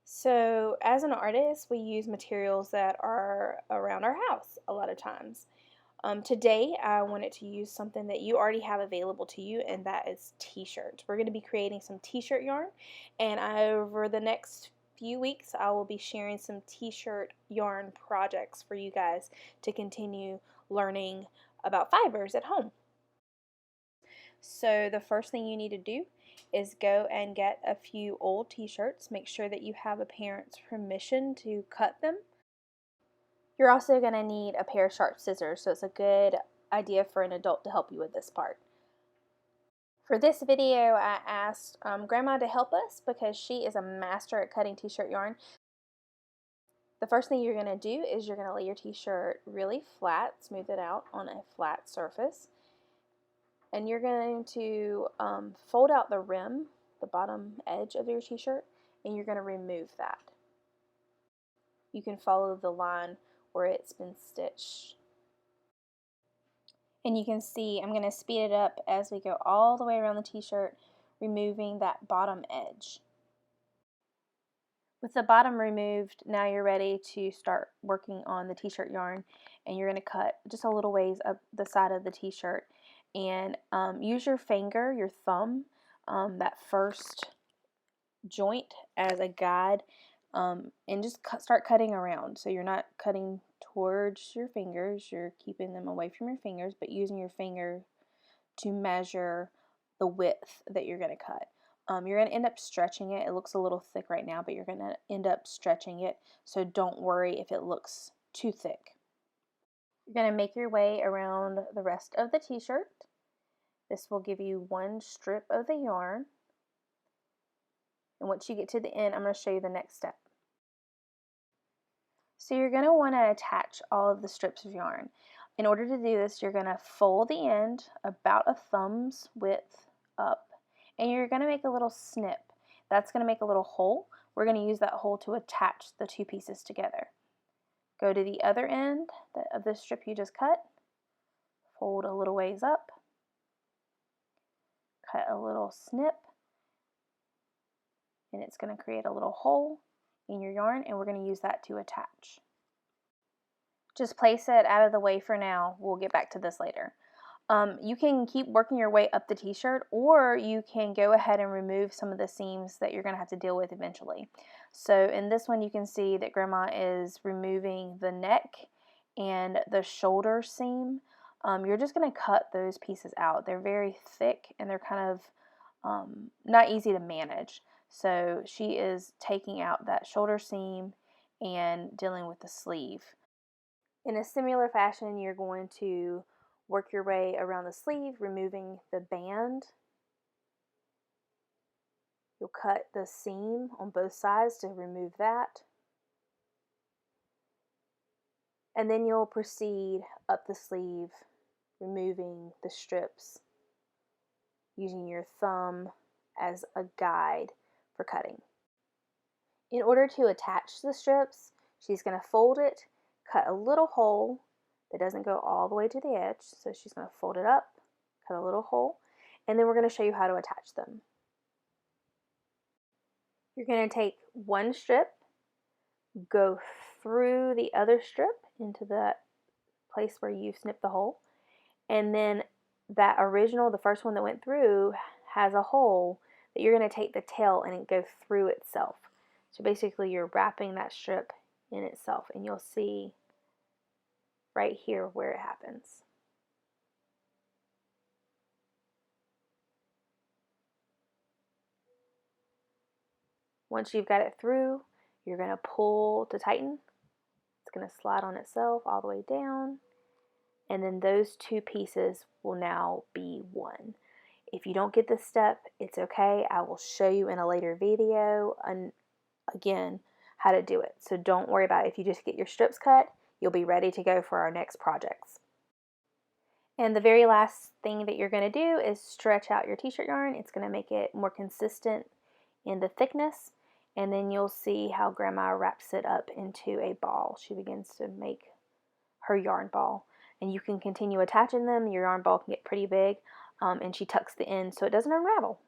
So, as an artist, we use materials that are around our house a lot of times. Today, I wanted to use something that you already have available to you, and that is t-shirts. We're going to be creating some t-shirt yarn, and over the next few weeks, I will be sharing some t-shirt yarn projects for you guys to continue learning about fibers at home. So the first thing you need to do is go and get a few old t-shirts. Make sure that you have a parent's permission to cut them. You're also going to need a pair of sharp scissors, so it's a good idea for an adult to help you with this part. For this video, I asked Grandma to help us because she is a master at cutting t-shirt yarn. The first thing you're going to do is you're going to lay your t-shirt really flat, smooth it out on a flat surface. And you're going to fold out the rim, the bottom edge of your t-shirt, and you're going to remove that. You can follow the line where it's been stitched. And you can see I'm going to speed it up as we go all the way around the t-shirt, removing that bottom edge. With the bottom removed, now you're ready to start working on the t-shirt yarn, and you're going to cut just a little ways up the side of the t-shirt. And use your finger, your thumb, that first joint as a guide, and just start cutting around. So you're not cutting towards your fingers, you're keeping them away from your fingers, but using your finger to measure the width that you're going to cut. You're going to end up stretching it. It looks a little thick right now, but you're going to end up stretching it, so don't worry if it looks too thick. You're going to make your way around the rest of the t-shirt. This will give you one strip of the yarn. And once you get to the end, I'm going to show you the next step. So you're going to want to attach all of the strips of yarn. In order to do this, you're going to fold the end about a thumb's width up, and you're going to make a little snip. That's going to make a little hole. We're going to use that hole to attach the two pieces together. Go to the other end of the strip you just cut, fold a little ways up, cut a little snip, and it's going to create a little hole in your yarn, and we're going to use that to attach. Just place it out of the way for now. We'll get back to this later. You can keep working your way up the t-shirt, or you can go ahead and remove some of the seams that you're going to have to deal with eventually. So in this one, you can see that Grandma is removing the neck and the shoulder seam. You're just going to cut those pieces out. They're very thick and they're kind of not easy to manage. So she is taking out that shoulder seam and dealing with the sleeve. In a similar fashion, you're going to work your way around the sleeve, removing the band. You'll cut the seam on both sides to remove that. And then you'll proceed up the sleeve, removing the strips, using your thumb as a guide for cutting. In order to attach the strips, she's going to fold it, cut a little hole that doesn't go all the way to the edge. So she's going to fold it up, cut a little hole, and then we're going to show you how to attach them. You're going to take one strip, go through the other strip into that place where you snipped the hole, and then that original, the first one that went through, has a hole that you're going to take the tail and go through itself. So basically you're wrapping that strip in itself, and you'll see right here where it happens. Once you've got it through, you're going to pull to tighten. It's going to slide on itself all the way down, and then those two pieces will now be one. If you don't get this step, it's okay. I will show you in a later video, and again, how to do it. So don't worry about it. If you just get your strips cut, you'll be ready to go for our next projects. And the very last thing that you're going to do is stretch out your t-shirt yarn. It's going to make it more consistent in the thickness, and then you'll see how Grandma wraps it up into a ball. She begins to make her yarn ball, and you can continue attaching them. Your yarn ball can get pretty big, and she tucks the end so it doesn't unravel.